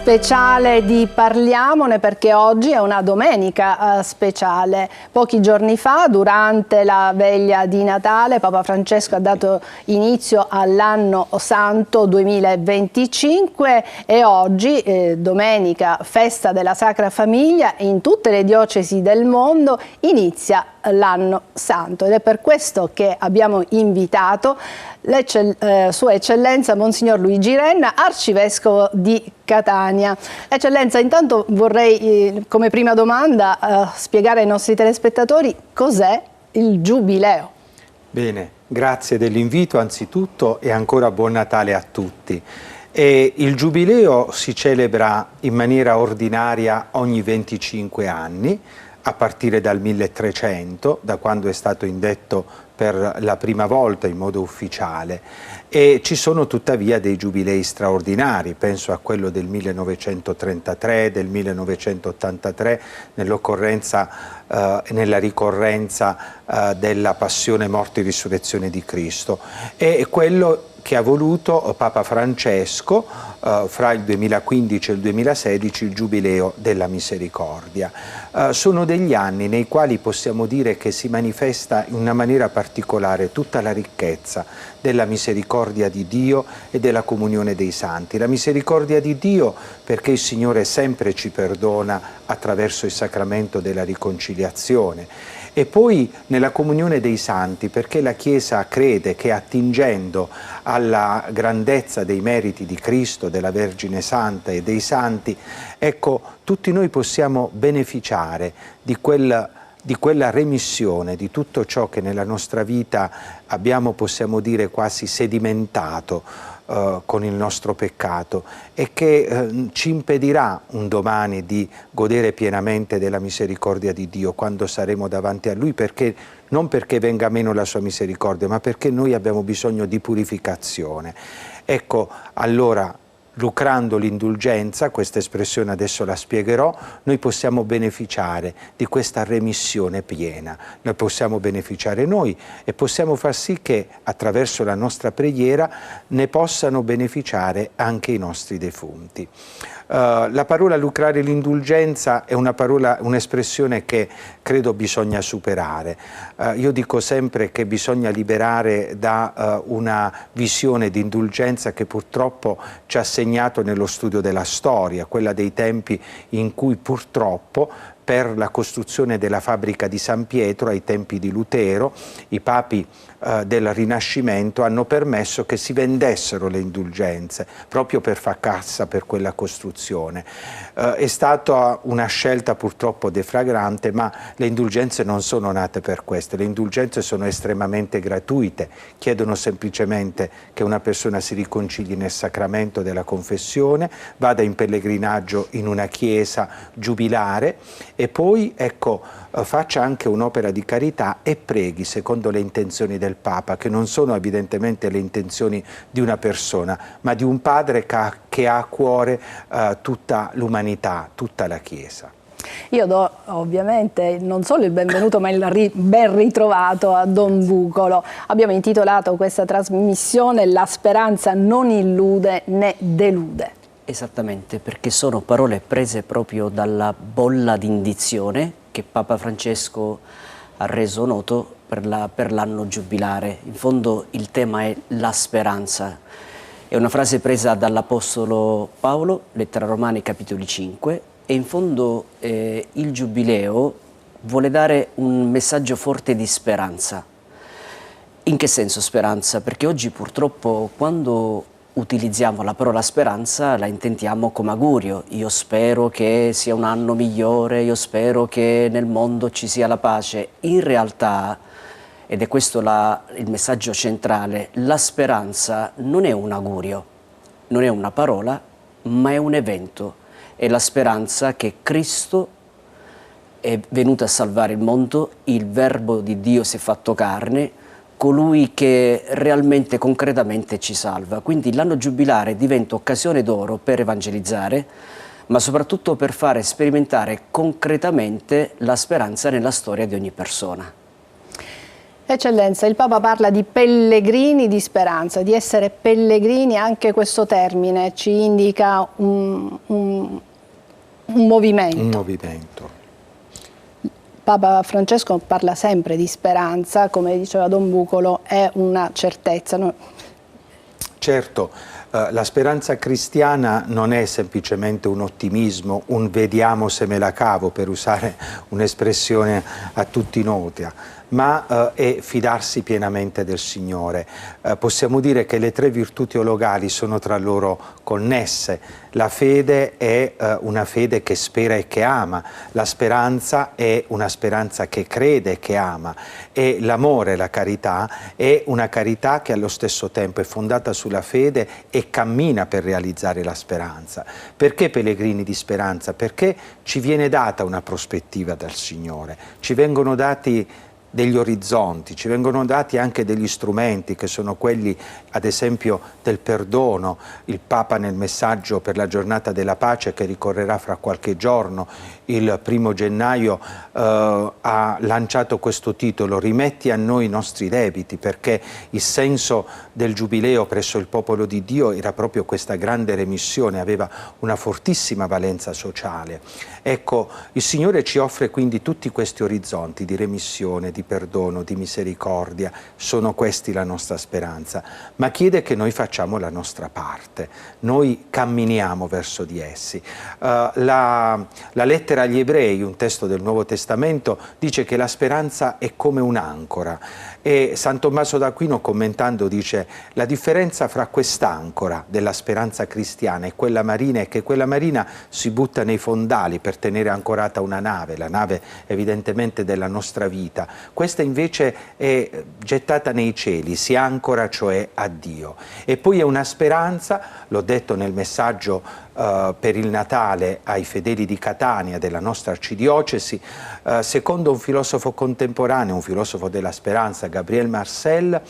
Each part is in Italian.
Speciale di Parliamone, perché oggi è una domenica speciale. Pochi giorni fa, durante la veglia di Natale, Papa Francesco ha dato inizio all'anno santo 2025 e oggi, domenica, festa della Sacra Famiglia, in tutte le diocesi del mondo inizia l'anno santo, ed è per questo che abbiamo invitato Sua Eccellenza Monsignor Luigi Renna, Arcivescovo di Catania. Eccellenza, intanto vorrei come prima domanda spiegare ai nostri telespettatori cos'è il Giubileo. Bene, grazie dell'invito anzitutto e ancora buon Natale a tutti. Il Giubileo si celebra in maniera ordinaria ogni 25 anni, a partire dal 1300, da quando è stato indetto per la prima volta in modo ufficiale, e ci sono tuttavia dei giubilei straordinari. Penso a quello del 1933, del 1983, nella ricorrenza della passione, morte e risurrezione di Cristo, e quello che ha voluto Papa Francesco fra il 2015 e il 2016, il Giubileo della Misericordia. Sono degli anni nei quali possiamo dire che si manifesta in una maniera particolare tutta la ricchezza della misericordia di Dio e della comunione dei santi. La misericordia di Dio perché il Signore sempre ci perdona attraverso il sacramento della riconciliazione, e poi nella comunione dei santi perché la Chiesa crede che attingendo alla grandezza dei meriti di Cristo, della Vergine Santa e dei santi, ecco, tutti noi possiamo beneficiare di quella remissione di tutto ciò che nella nostra vita abbiamo, possiamo dire, quasi sedimentato con il nostro peccato, e che ci impedirà un domani di godere pienamente della misericordia di Dio quando saremo davanti a Lui, perché non perché venga meno la sua misericordia, ma perché noi abbiamo bisogno di purificazione. Ecco, allora, lucrando l'indulgenza, questa espressione adesso la spiegherò, noi possiamo beneficiare di questa remissione piena. Noi possiamo beneficiare noi e possiamo far sì che attraverso la nostra preghiera ne possano beneficiare anche i nostri defunti. La parola lucrare l'indulgenza è un'espressione che credo bisogna superare. Io dico sempre che bisogna liberare da una visione di indulgenza che purtroppo ci ha segnato nello studio della storia, quella dei tempi in cui purtroppo per la costruzione della fabbrica di San Pietro ai tempi di Lutero, i papi del Rinascimento hanno permesso che si vendessero le indulgenze proprio per far cassa per quella costruzione. È stata una scelta purtroppo deflagrante, ma le indulgenze non sono nate per questo. Le indulgenze sono estremamente gratuite, chiedono semplicemente che una persona si riconcili nel sacramento della confessione, vada in pellegrinaggio in una chiesa giubilare e poi, ecco, faccia anche un'opera di carità e preghi secondo le intenzioni del Papa, che non sono evidentemente le intenzioni di una persona, ma di un padre che ha a cuore tutta l'umanità, tutta la Chiesa. Io do ovviamente non solo il benvenuto, ma il ben ritrovato a Don Bucolo. Abbiamo intitolato questa trasmissione "La speranza non illude né delude". Esattamente, perché sono parole prese proprio dalla bolla d'indizione che Papa Francesco ha reso noto per l'anno giubilare. In fondo il tema è la speranza. È una frase presa dall'Apostolo Paolo, Lettera ai Romani, capitoli 5, e in fondo il Giubileo vuole dare un messaggio forte di speranza. In che senso speranza? Perché oggi purtroppo quando utilizziamo la parola speranza la intendiamo come augurio. Io spero che sia un anno migliore, io spero che nel mondo ci sia la pace. In realtà, ed è questo il messaggio centrale, la speranza non è un augurio, non è una parola, ma è un evento. È la speranza che Cristo è venuto a salvare il mondo, il Verbo di Dio si è fatto carne, colui che realmente, concretamente ci salva. Quindi l'anno giubilare diventa occasione d'oro per evangelizzare, ma soprattutto per fare sperimentare concretamente la speranza nella storia di ogni persona. Eccellenza, il Papa parla di pellegrini di speranza, di essere pellegrini, anche questo termine ci indica un movimento. Un movimento. Papa Francesco parla sempre di speranza, come diceva Don Bucolo, è una certezza. Certo, la speranza cristiana non è semplicemente un ottimismo, un vediamo se me la cavo, per usare un'espressione a tutti nota, ma è fidarsi pienamente del Signore. Possiamo dire che le tre virtù teologali sono tra loro connesse. La fede è una fede che spera e che ama, la speranza è una speranza che crede e che ama, e l'amore, la carità, è una carità che allo stesso tempo è fondata sulla fede e cammina per realizzare la speranza. Perché pellegrini di speranza? Perché ci viene data una prospettiva dal Signore, ci vengono dati degli orizzonti, ci vengono dati anche degli strumenti che sono quelli, ad esempio, del perdono. Il Papa nel messaggio per la giornata della pace, che ricorrerà fra qualche giorno, il 1° gennaio, ha lanciato questo titolo: rimetti a noi i nostri debiti, perché il senso del giubileo presso il popolo di Dio era proprio questa grande remissione, aveva una fortissima valenza sociale. Ecco, il Signore ci offre quindi tutti questi orizzonti di remissione, di perdono, di misericordia. Sono questi la nostra speranza, ma chiede che noi facciamo la nostra parte, noi camminiamo verso di essi. La lettera agli Ebrei, un testo del Nuovo Testamento, dice che la speranza è come un'ancora, e San Tommaso d'Aquino, commentando, dice: la differenza fra quest'ancora della speranza cristiana e quella marina è che quella marina si butta nei fondali per tenere ancorata una nave, la nave evidentemente della nostra vita. Questa invece è gettata nei cieli, si ancora cioè a Dio. E poi è una speranza, l'ho detto nel messaggio per il Natale ai fedeli di Catania, della nostra arcidiocesi, secondo un filosofo contemporaneo, un filosofo della speranza, Gabriel Marcel,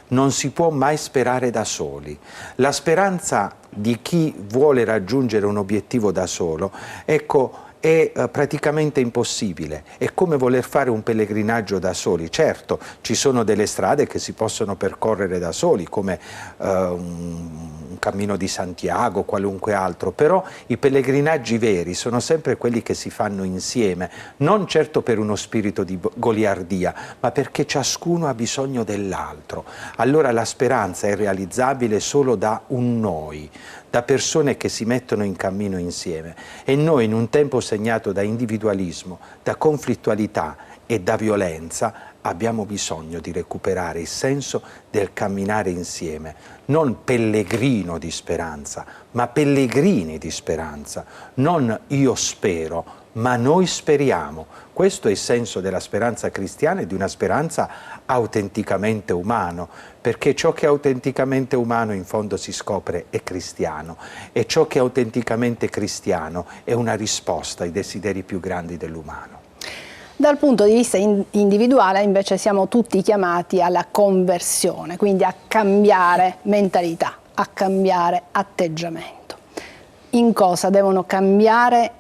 non si può mai sperare da soli. La speranza di chi vuole raggiungere un obiettivo da solo, ecco, è praticamente impossibile. È come voler fare un pellegrinaggio da soli. Certo, ci sono delle strade che si possono percorrere da soli, come un cammino di Santiago, qualunque altro, però i pellegrinaggi veri sono sempre quelli che si fanno insieme, non certo per uno spirito di goliardia, ma perché ciascuno ha bisogno dell'altro. Allora la speranza è realizzabile solo da un noi, da persone che si mettono in cammino insieme, e noi, in un tempo segnato da individualismo, da conflittualità e da violenza, abbiamo bisogno di recuperare il senso del camminare insieme, non pellegrino di speranza, ma pellegrini di speranza, non io spero, ma noi speriamo. Questo è il senso della speranza cristiana e di una speranza autenticamente umano, perché ciò che è autenticamente umano in fondo si scopre è cristiano, e ciò che è autenticamente cristiano è una risposta ai desideri più grandi dell'umano. Dal punto di vista individuale invece siamo tutti chiamati alla conversione, quindi a cambiare mentalità, a cambiare atteggiamento. In cosa devono cambiare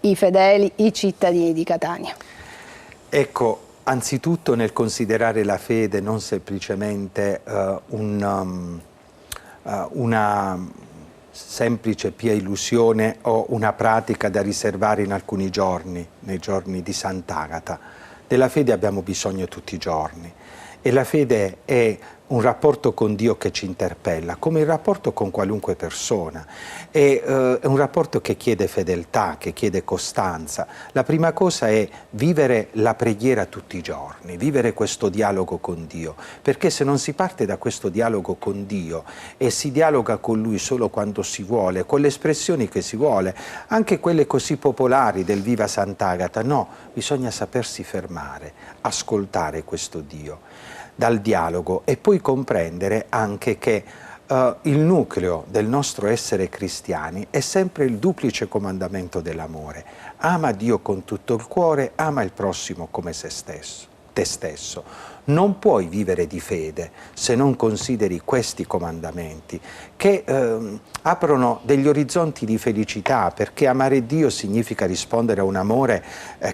i fedeli, i cittadini di Catania? Ecco, anzitutto nel considerare la fede non semplicemente una semplice pia illusione o una pratica da riservare in alcuni giorni, nei giorni di Sant'Agata. Della fede abbiamo bisogno tutti i giorni, e la fede è un rapporto con Dio che ci interpella, come il rapporto con qualunque persona. È un rapporto che chiede fedeltà, che chiede costanza. La prima cosa è vivere la preghiera tutti i giorni, vivere questo dialogo con Dio, perché se non si parte da questo dialogo con Dio e si dialoga con Lui solo quando si vuole, con le espressioni che si vuole, anche quelle così popolari del Viva Sant'Agata, no, bisogna sapersi fermare, ascoltare questo Dio dal dialogo, e poi comprendere anche che il nucleo del nostro essere cristiani è sempre il duplice comandamento dell'amore. Ama Dio con tutto il cuore, ama il prossimo come te stesso. Non puoi vivere di fede se non consideri questi comandamenti che aprono degli orizzonti di felicità, perché amare Dio significa rispondere a un amore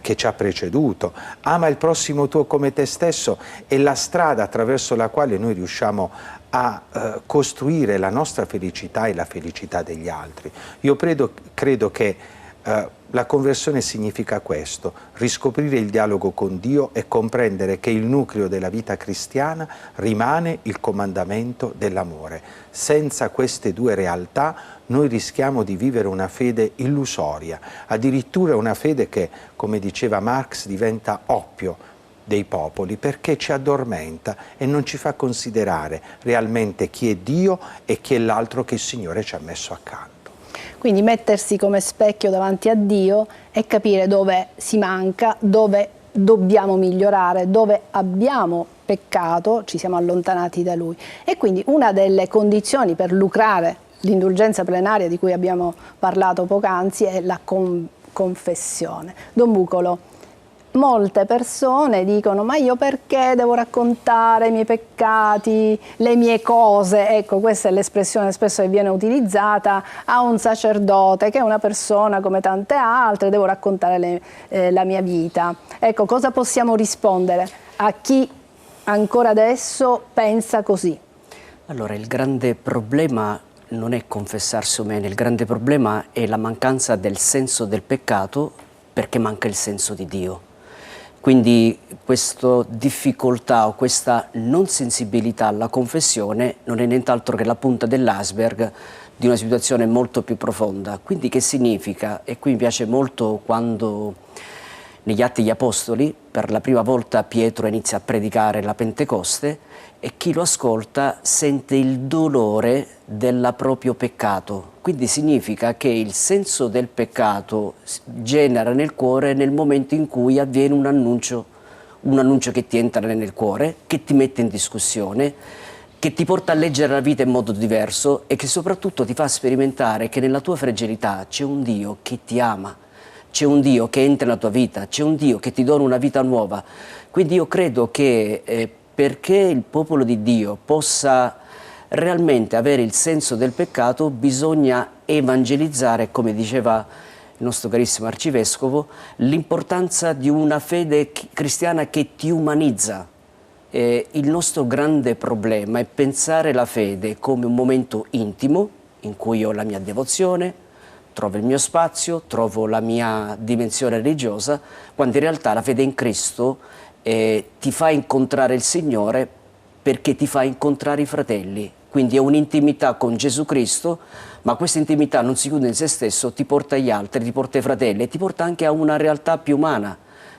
che ci ha preceduto. Ama il prossimo tuo come te stesso è la strada attraverso la quale noi riusciamo a costruire la nostra felicità e la felicità degli altri. Io credo che la conversione significa questo: riscoprire il dialogo con Dio e comprendere che il nucleo della vita cristiana rimane il comandamento dell'amore. Senza queste due realtà noi rischiamo di vivere una fede illusoria, addirittura una fede che, come diceva Marx, diventa oppio dei popoli, perché ci addormenta e non ci fa considerare realmente chi è Dio e chi è l'altro che il Signore ci ha messo accanto. Quindi mettersi come specchio davanti a Dio e capire dove si manca, dove dobbiamo migliorare, dove abbiamo peccato, ci siamo allontanati da Lui. E quindi una delle condizioni per lucrare l'indulgenza plenaria di cui abbiamo parlato poc'anzi è la confessione. Don Bucolo, molte persone dicono: ma io perché devo raccontare i miei peccati, le mie cose? Ecco, questa è l'espressione spesso che viene utilizzata a un sacerdote, che è una persona come tante altre, devo raccontare la mia vita. Ecco, cosa possiamo rispondere a chi ancora adesso pensa così? Allora, il grande problema non è confessarsi o meno, il grande problema è la mancanza del senso del peccato, perché manca il senso di Dio. Quindi questa difficoltà o questa non sensibilità alla confessione non è nient'altro che la punta dell'iceberg di una situazione molto più profonda. Quindi che significa? E qui mi piace molto quando negli Atti degli Apostoli per la prima volta Pietro inizia a predicare la Pentecoste e chi lo ascolta sente il dolore del proprio peccato. Quindi significa che il senso del peccato genera nel cuore nel momento in cui avviene un annuncio che ti entra nel cuore, che ti mette in discussione, che ti porta a leggere la vita in modo diverso e che soprattutto ti fa sperimentare che nella tua fragilità c'è un Dio che ti ama, c'è un Dio che entra nella tua vita, c'è un Dio che ti dona una vita nuova. Quindi io credo che perché il popolo di Dio possa realmente avere il senso del peccato bisogna evangelizzare, come diceva il nostro carissimo arcivescovo, l'importanza di una fede cristiana che ti umanizza. Il nostro grande problema è pensare la fede come un momento intimo in cui ho la mia devozione, trovo il mio spazio, trovo la mia dimensione religiosa, quando in realtà la fede in Cristo ti fa incontrare il Signore perché ti fa incontrare i fratelli. Quindi è un'intimità con Gesù Cristo, ma questa intimità non si chiude in se stesso, ti porta agli altri, ti porta ai fratelli e ti porta anche a una realtà più umana,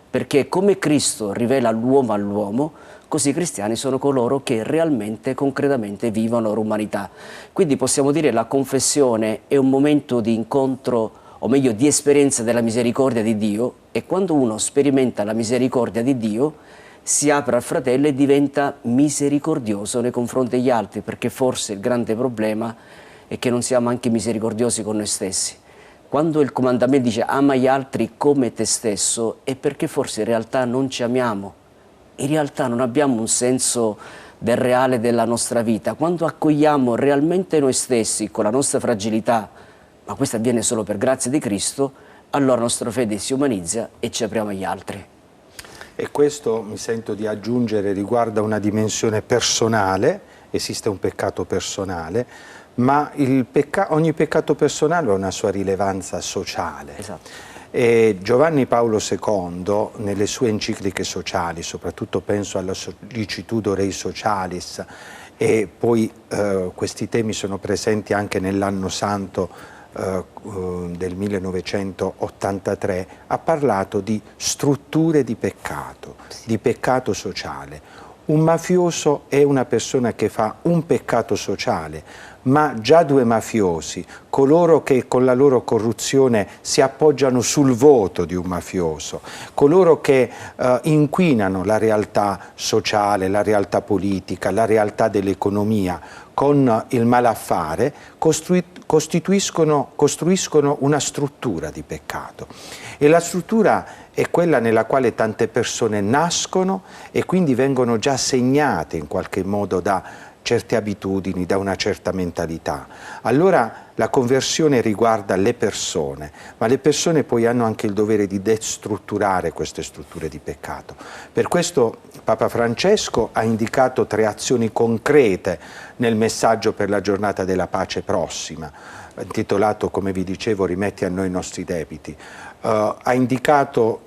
perché come Cristo rivela l'uomo all'uomo, così i cristiani sono coloro che realmente, concretamente vivono la loro umanità. Quindi possiamo dire che la confessione è un momento di incontro, o meglio di esperienza della misericordia di Dio, e quando uno sperimenta la misericordia di Dio si apre al fratello e diventa misericordioso nei confronti degli altri, perché forse il grande problema è che non siamo anche misericordiosi con noi stessi. Quando il comandamento dice ama gli altri come te stesso è perché forse in realtà non ci amiamo, in realtà non abbiamo un senso del reale della nostra vita. Quando accogliamo realmente noi stessi con la nostra fragilità, ma questo avviene solo per grazia di Cristo, allora la nostra fede si umanizza e ci apriamo agli altri. E questo, mi sento di aggiungere, riguarda una dimensione personale, esiste un peccato personale, ma ogni peccato personale ha una sua rilevanza sociale. Esatto. E Giovanni Paolo II, nelle sue encicliche sociali, soprattutto penso alla Sollicitudo Rei Socialis, e poi questi temi sono presenti anche nell'anno santo del 1983, ha parlato di strutture di peccato sociale. Un mafioso è una persona che fa un peccato sociale, ma già due mafiosi, coloro che con la loro corruzione si appoggiano sul voto di un mafioso, coloro che inquinano la realtà sociale, la realtà politica, la realtà dell'economia con il malaffare, costruiscono una struttura di peccato. E la struttura è quella nella quale tante persone nascono e quindi vengono già segnate in qualche modo da certe abitudini, da una certa mentalità. Allora la conversione riguarda le persone, ma le persone poi hanno anche il dovere di destrutturare queste strutture di peccato. Per questo Papa Francesco ha indicato 3 azioni concrete nel messaggio per la giornata della pace prossima, intitolato, come vi dicevo, Rimetti a noi i nostri debiti. Ha indicato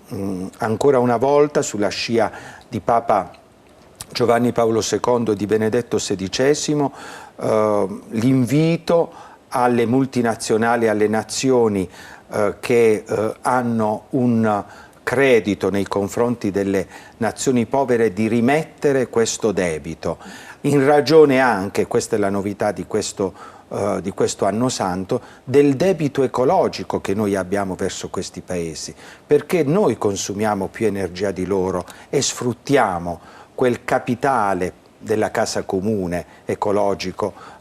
ancora una volta, sulla scia di Papa Giovanni Paolo II e di Benedetto XVI, l'invito alle multinazionali, alle nazioni che hanno un credito nei confronti delle nazioni povere di rimettere questo debito, in ragione anche, questa è la novità di questo anno santo, del debito ecologico che noi abbiamo verso questi paesi, perché noi consumiamo più energia di loro e sfruttiamo quel capitale della casa comune ecologico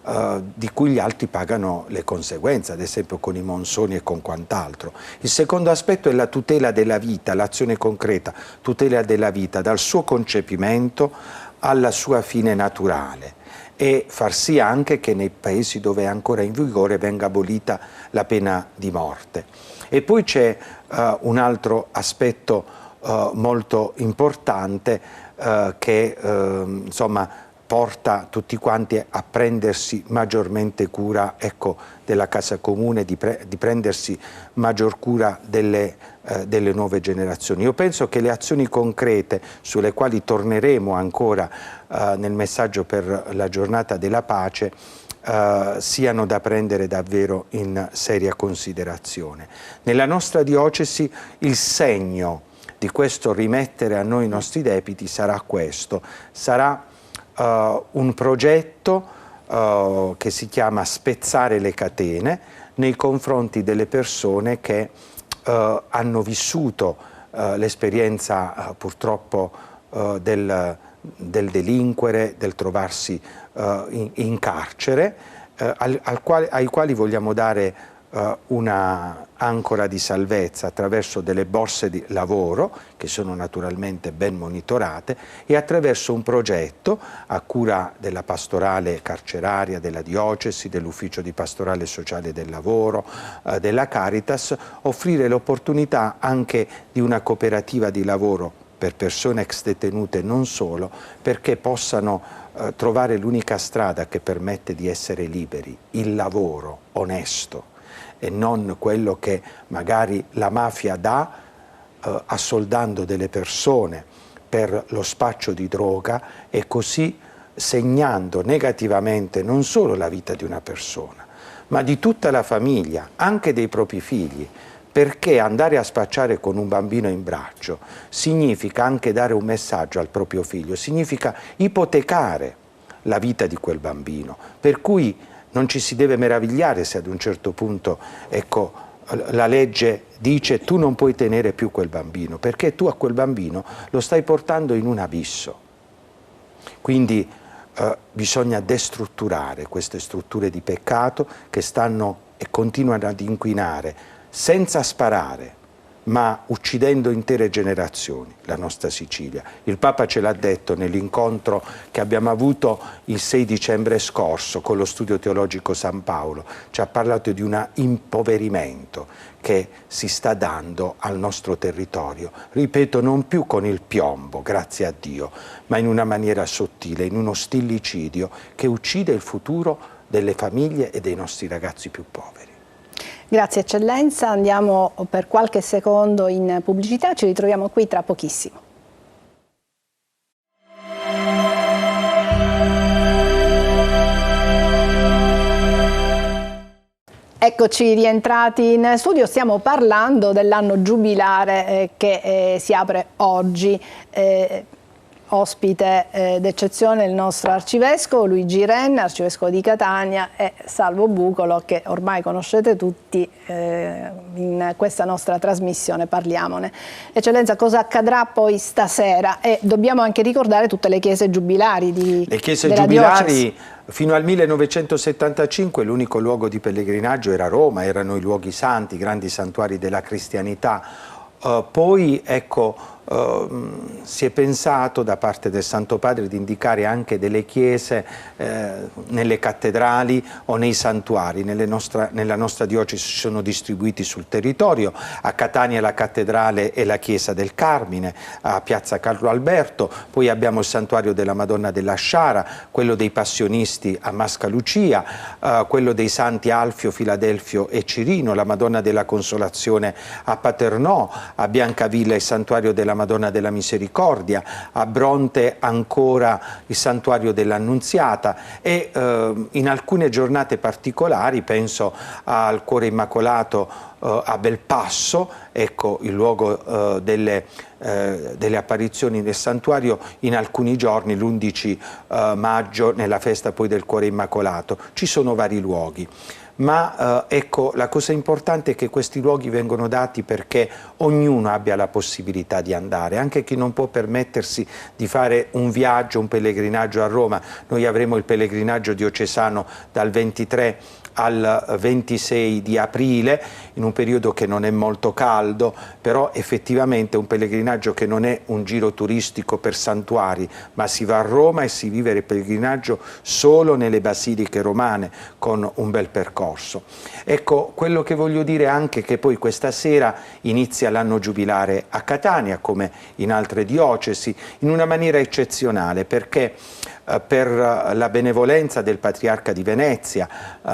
di cui gli altri pagano le conseguenze, ad esempio con i monsoni e con quant'altro. Il secondo aspetto è la tutela della vita, l'azione concreta, tutela della vita, dal suo concepimento alla sua fine naturale, e far sì anche che nei paesi dove è ancora in vigore venga abolita la pena di morte. E poi c'è un altro aspetto molto importante che insomma porta tutti quanti a prendersi maggiormente cura, ecco, della casa comune, di prendersi maggior cura delle nuove generazioni. Io penso che le azioni concrete, sulle quali torneremo ancora nel messaggio per la giornata della pace, siano da prendere davvero in seria considerazione. Nella nostra diocesi il segno di questo rimettere a noi i nostri debiti sarà questo, sarà un progetto che si chiama Spezzare le catene nei confronti delle persone che hanno vissuto l'esperienza purtroppo del delinquere, del trovarsi in carcere, ai quali vogliamo dare una ancora di salvezza attraverso delle borse di lavoro che sono naturalmente ben monitorate e attraverso un progetto a cura della pastorale carceraria, della diocesi, dell'ufficio di pastorale sociale del lavoro, della Caritas, offrire l'opportunità anche di una cooperativa di lavoro per persone ex detenute, non solo, perché possano trovare l'unica strada che permette di essere liberi, il lavoro onesto, e non quello che magari la mafia dà assoldando delle persone per lo spaccio di droga e così segnando negativamente non solo la vita di una persona, ma di tutta la famiglia, anche dei propri figli, perché andare a spacciare con un bambino in braccio significa anche dare un messaggio al proprio figlio, significa ipotecare la vita di quel bambino, per cui non ci si deve meravigliare se ad un certo punto, ecco, la legge dice tu non puoi tenere più quel bambino, perché tu a quel bambino lo stai portando in un abisso. Quindi bisogna destrutturare queste strutture di peccato che stanno e continuano ad inquinare senza sparare, ma uccidendo intere generazioni, la nostra Sicilia. Il Papa ce l'ha detto nell'incontro che abbiamo avuto il 6 dicembre scorso con lo Studio Teologico San Paolo, ci ha parlato di un impoverimento che si sta dando al nostro territorio, ripeto, non più con il piombo, grazie a Dio, ma in una maniera sottile, in uno stillicidio che uccide il futuro delle famiglie e dei nostri ragazzi più poveri. Grazie Eccellenza, andiamo per qualche secondo in pubblicità, ci ritroviamo qui tra pochissimo. Eccoci rientrati in studio, stiamo parlando dell'anno giubilare che si apre oggi. ospite d'eccezione il nostro arcivescovo Luigi Renna, arcivescovo di Catania, e Salvo Bucolo, che ormai conoscete tutti in questa nostra trasmissione Parliamone. Eccellenza, cosa accadrà poi stasera? E dobbiamo anche ricordare tutte le chiese giubilari Le chiese della giubilari diocesi. Fino al 1975 l'unico luogo di pellegrinaggio era Roma, erano i luoghi santi, i grandi santuari della cristianità. Poi ecco, si è pensato da parte del Santo Padre di indicare anche delle chiese nelle cattedrali o nei santuari. Nella nostra diocesi sono distribuiti sul territorio. A Catania la cattedrale e la chiesa del Carmine, a Piazza Carlo Alberto, poi abbiamo il santuario della Madonna della Sciara, quello dei Passionisti a Mascalucia, quello dei Santi Alfio, Filadelfio e Cirino, la Madonna della Consolazione a Paternò, a Biancavilla il santuario della Madonna della Misericordia, a Bronte ancora il santuario dell'Annunziata e in alcune giornate particolari, penso al Cuore Immacolato a Belpasso, ecco il luogo delle apparizioni del santuario, in alcuni giorni, l'11 maggio, nella festa poi del Cuore Immacolato. Ci sono vari luoghi. Ma ecco, la cosa importante è che questi luoghi vengono dati perché ognuno abbia la possibilità di andare, anche chi non può permettersi di fare un viaggio, un pellegrinaggio a Roma. Noi avremo il pellegrinaggio diocesano dal 23 al 26 di aprile, in un periodo che non è molto caldo, però effettivamente è un pellegrinaggio che non è un giro turistico per santuari, ma si va a Roma e si vive il pellegrinaggio solo nelle basiliche romane con un bel percorso. Ecco, quello che voglio dire anche è che poi questa sera inizia l'anno giubilare a Catania, come in altre diocesi, in una maniera eccezionale, perché per la benevolenza del Patriarca di Venezia,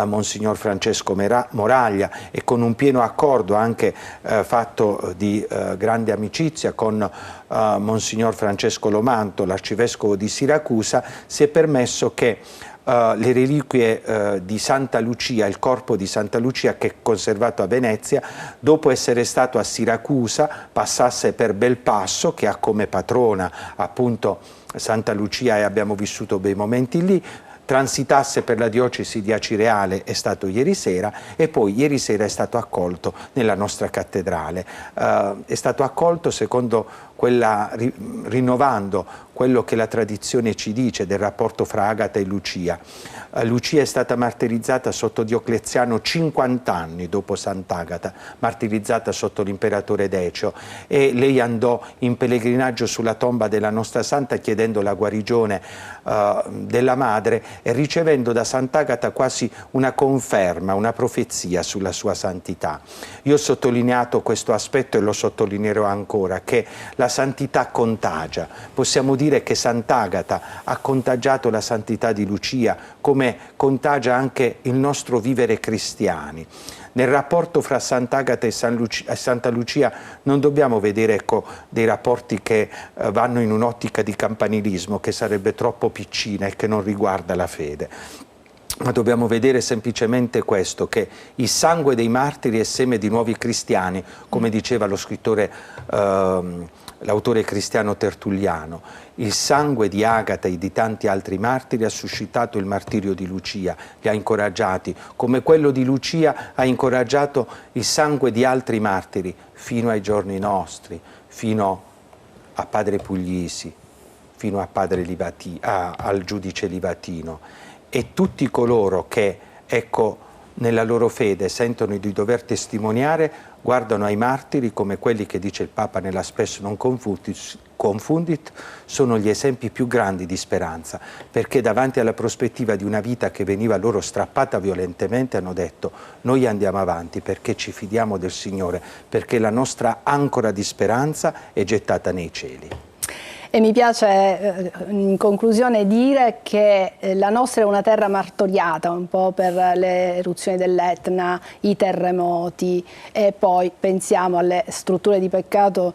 Monsignor Francesco Moraglia, e con un pieno accordo anche fatto di grande amicizia con Monsignor Francesco Lomanto, l'Arcivescovo di Siracusa, si è permesso che le reliquie di Santa Lucia, il corpo di Santa Lucia che è conservato a Venezia, dopo essere stato a Siracusa, passasse per Belpasso, che ha come patrona appunto Santa Lucia, e abbiamo vissuto bei momenti lì, transitasse per la diocesi di Acireale, è stato ieri sera, e poi ieri sera è stato accolto nella nostra cattedrale. È stato accolto secondo rinnovando quello che la tradizione ci dice del rapporto fra Agata e Lucia. Lucia è stata martirizzata sotto Diocleziano 50 anni dopo Sant'Agata, martirizzata sotto l'imperatore Decio, e lei andò in pellegrinaggio sulla tomba della nostra santa chiedendo la guarigione della madre e ricevendo da Sant'Agata quasi una conferma, una profezia sulla sua santità. Io ho sottolineato questo aspetto e lo sottolineerò ancora, che la santità contagia. Possiamo dire che Sant'Agata ha contagiato la santità di Lucia, come contagia anche il nostro vivere cristiani. Nel rapporto fra Sant'Agata e Santa Lucia non dobbiamo vedere, ecco, dei rapporti che vanno in un'ottica di campanilismo, che sarebbe troppo piccina e che non riguarda la fede. Ma dobbiamo vedere semplicemente questo, che il sangue dei martiri è seme di nuovi cristiani, come diceva lo scrittore, l'autore cristiano Tertulliano. Il sangue di Agata e di tanti altri martiri ha suscitato il martirio di Lucia, li ha incoraggiati, come quello di Lucia ha incoraggiato il sangue di altri martiri fino ai giorni nostri, fino a Padre Puglisi, fino a al giudice Livatino. E tutti coloro che, ecco, nella loro fede sentono di dover testimoniare, guardano ai martiri come quelli che dice il Papa nella Spes non confundit, sono gli esempi più grandi di speranza, perché davanti alla prospettiva di una vita che veniva loro strappata violentemente hanno detto: noi andiamo avanti perché ci fidiamo del Signore, perché la nostra ancora di speranza è gettata nei cieli. E mi piace in conclusione dire che la nostra è una terra martoriata un po' per le eruzioni dell'Etna, i terremoti, e poi pensiamo alle strutture di peccato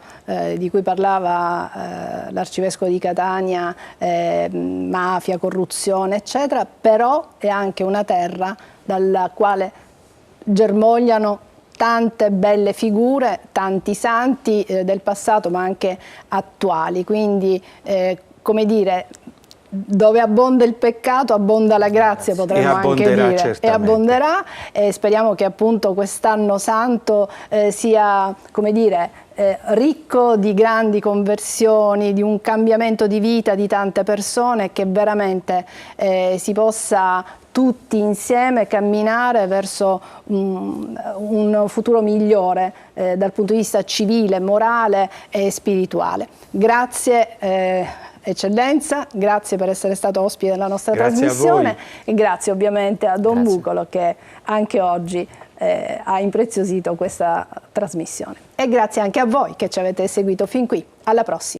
di cui parlava l'Arcivescovo di Catania, mafia, corruzione eccetera, però è anche una terra dalla quale germogliano tante belle figure, tanti santi del passato ma anche attuali, quindi come dire, dove abbonda il peccato abbonda la grazia, potremmo anche dire, certamente. E abbonderà, e speriamo che appunto quest'anno santo sia, come dire, ricco di grandi conversioni, di un cambiamento di vita di tante persone, e che veramente si possa tutti insieme camminare verso un futuro migliore dal punto di vista civile, morale e spirituale. Grazie Eccellenza, grazie per essere stato ospite della nostra trasmissione, e grazie ovviamente a Don Bucolo, che anche oggi ha impreziosito questa trasmissione. E grazie anche a voi che ci avete seguito fin qui. Alla prossima.